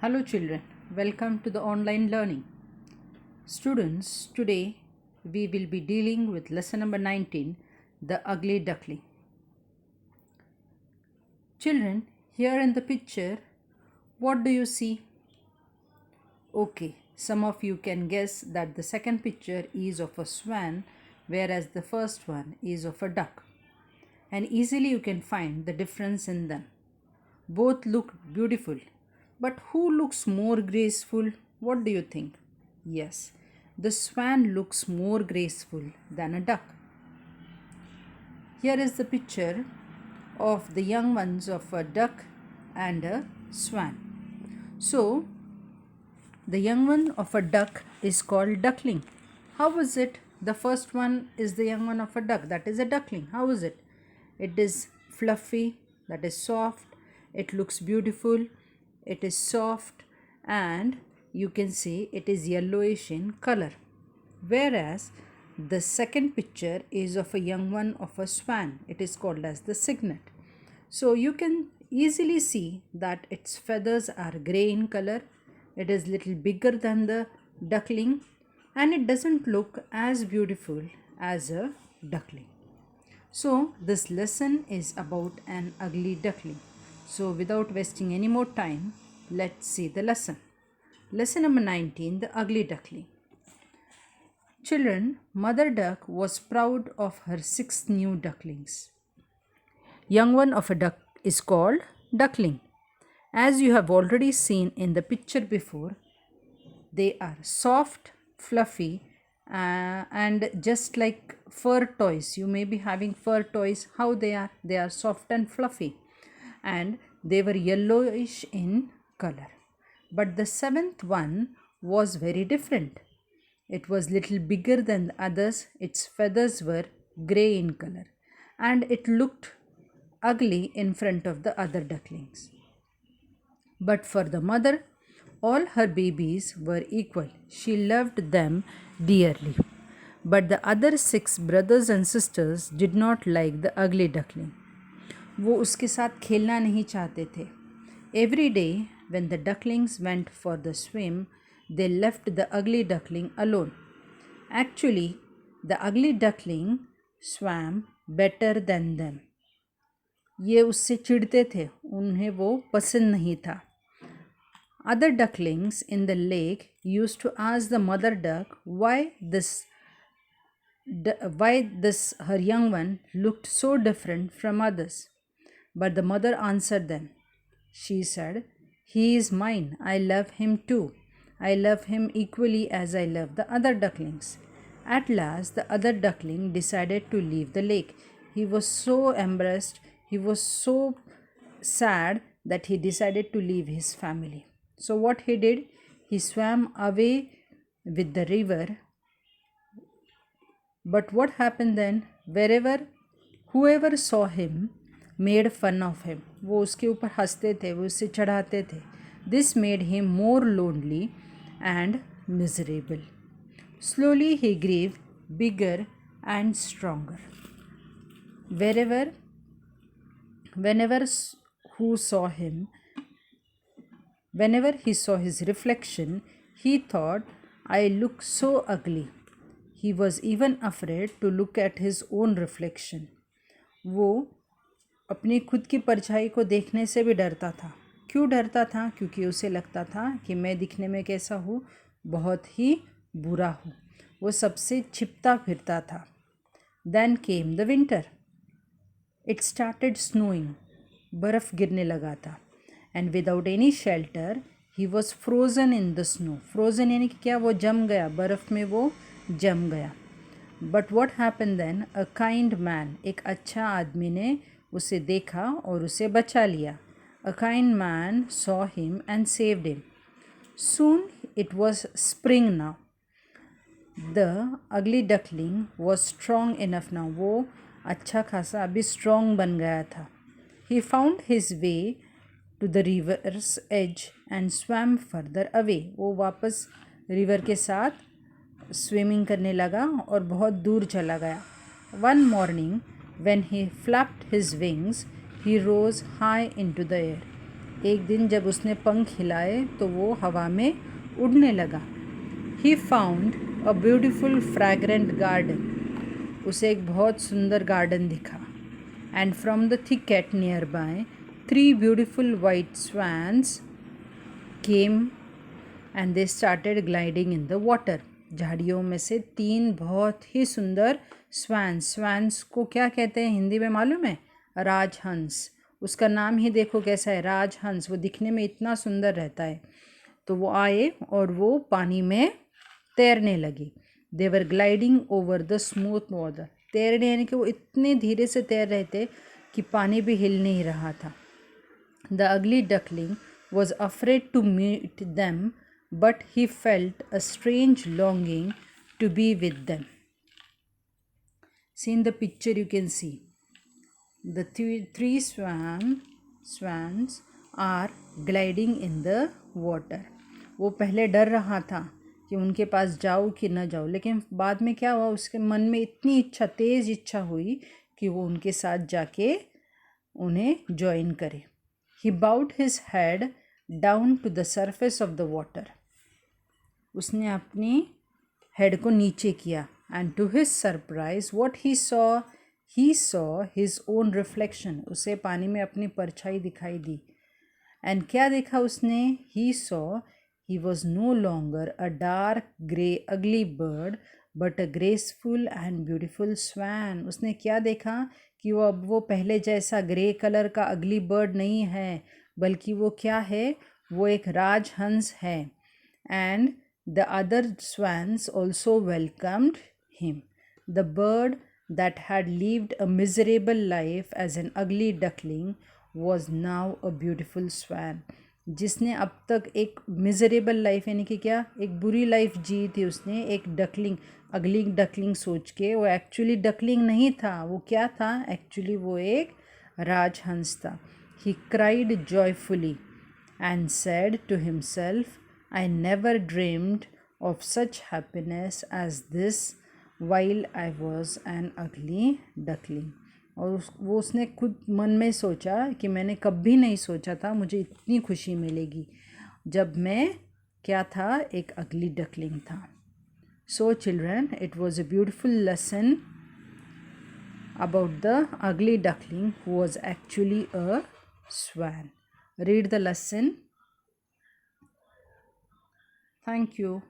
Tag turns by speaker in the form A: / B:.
A: Hello children, welcome to the online learning. Students, today we will be dealing with lesson number 19, The Ugly Duckling. Children, here in the picture, what do you see? Okay, some of you can guess that the second picture is of a swan, whereas the first one is of a duck. And easily you can find the difference in them. Both look beautiful, but who looks more graceful? What do you think? Yes, the swan looks more graceful than a duck. Here is the picture of the young ones of a duck and a swan. So, the young one of a duck is called duckling. How is it? The first one is the young one of a duck, that is a duckling. How is it? It is fluffy, that is soft, it looks beautiful, it is soft, and you can see it is yellowish in color. Whereas the second picture is of a young one of a swan, it is called as the cygnet. So you can easily see that its feathers are gray in color, it is little bigger than the duckling, and it doesn't look as beautiful as a duckling. So this lesson is about an ugly duckling. So without wasting any more time, let's see the lesson. Lesson number 19, The Ugly Duckling. Children, Mother Duck was proud of her 6 new ducklings. Young one of a duck is called duckling. As you have already seen in the picture before, they are soft, fluffy, and just like fur toys. You may be having fur toys. How they are? They are soft and fluffy, and they were yellowish in color. But the 7th one was very different. It was little bigger than the others. Its feathers were gray in color, and it looked ugly in front of the other ducklings. But for the mother, all her babies were equal. She loved them dearly. But the other 6 brothers and sisters did not like the ugly duckling. वो उसके साथ खेलना नहीं चाहते थे. Every day when the ducklings went for the swim, they left the ugly duckling alone. Actually, the ugly duckling swam better than them. ये उससे चिढ़ते थे, उन्हें वो पसंद नहीं था. Other ducklings in the lake used to ask the mother duck why this her young one looked so different from others. But the mother answered them. She said, "He is mine. I love him too. I love him equally as I love the other ducklings." At last, the other duckling decided to leave the lake. He was so embarrassed, he was so sad that he decided to leave his family. So, what he did, he swam away with the river. But what happened then? Whoever saw him made fun of him. वो उसके ऊपर हंसते थे, वो उससे चढ़ाते थे. This made him more lonely and miserable. Slowly he grew bigger and stronger. Whenever he saw his reflection, he thought, "I look so ugly." He was even afraid to look at his own reflection. वो अपनी खुद की परछाई को देखने से भी डरता था. क्यों डरता था? क्योंकि उसे लगता था कि मैं दिखने में कैसा हूँ, बहुत ही बुरा हूँ. वो सबसे छिपता फिरता था. Then came the winter. It started snowing. बर्फ़ गिरने लगा था. And without any shelter, he was frozen in the snow. Frozen यानी कि क्या? वो जम गया, बर्फ़ में वो जम गया. But what happened then? A kind man, एक अच्छा आदमी ने उसे देखा और उसे बचा लिया. A kind man saw him and saved him. Soon it was spring now. The ugly duckling was strong enough now. वो अच्छा खासा अभी strong बन गया था. He found his way to the river's edge and swam further away. वो वापस river के साथ स्विमिंग करने लगा और बहुत दूर चला गया. One morning when he flapped his wings, he rose high into the air. एक दिन जब उसने पंख हिलाए तो वो हवा में उड़ने लगा। He found a beautiful fragrant garden. उसे एक बहुत सुंदर गार्डन दिखा। And from the thicket nearby, 3 beautiful white swans came and they started gliding in the water. झाड़ियों में से 3 बहुत ही सुंदर स्वैन्स को क्या कहते हैं हिंदी में मालूम है? राजहंस। उसका नाम ही देखो कैसा है, राजहंस। वो दिखने में इतना सुंदर रहता है। तो वो आए और वो पानी में तैरने लगे। They were gliding over the smooth water. तैरने यानी कि वो इतने धीरे से तैर रहे थे कि पानी भी हिल नहीं रहा था। The ugly duckling was afraid to meet them but he felt a strange longing to be with them. See in the picture you can see the 3 swans are gliding in the water. वो पहले डर रहा था कि उनके पास जाऊँ कि न जाऊँ, लेकिन बाद में क्या हुआ, उसके मन में इतनी इच्छा, तेज़ इच्छा हुई कि वो उनके साथ जाके उन्हें ज्वाइन करे। He bowed his head down to the surface of the water. उसने अपनी हेड को नीचे किया। And to his surprise what he saw his own reflection. उसे पानी में अपनी परछाई दिखाई दी। एंड क्या देखा उसने? He saw he was no longer a dark grey ugly bird but a graceful and beautiful swan. उसने क्या देखा कि वो पहले जैसा ग्रे कलर का अगली बर्ड नहीं है, बल्कि वो क्या है? वो एक राजहंस है। And the other swans also welcomed him. The bird that had lived a miserable life as an ugly duckling was now a beautiful swan. जिसने अब तक एक मिजरेबल लाइफ यानी कि क्या, एक बुरी लाइफ जी थी उसने, एक डकलिंग, अगली डकलिंग सोच के। वो एक्चुअली डकलिंग नहीं था, वो क्या था एक्चुअली? वो एक राजहंस था। He cried joyfully and said to himself, I never dreamed of such happiness as this while I was an ugly duckling. और वो उसने खुद मन में सोचा कि मैंने कभी नहीं सोचा था मुझे इतनी खुशी मिलेगी जब मैं क्या था, एक अगली डकलिंग था। So children, it was a beautiful lesson about the ugly duckling who was actually a swan. Read the lesson. Thank you.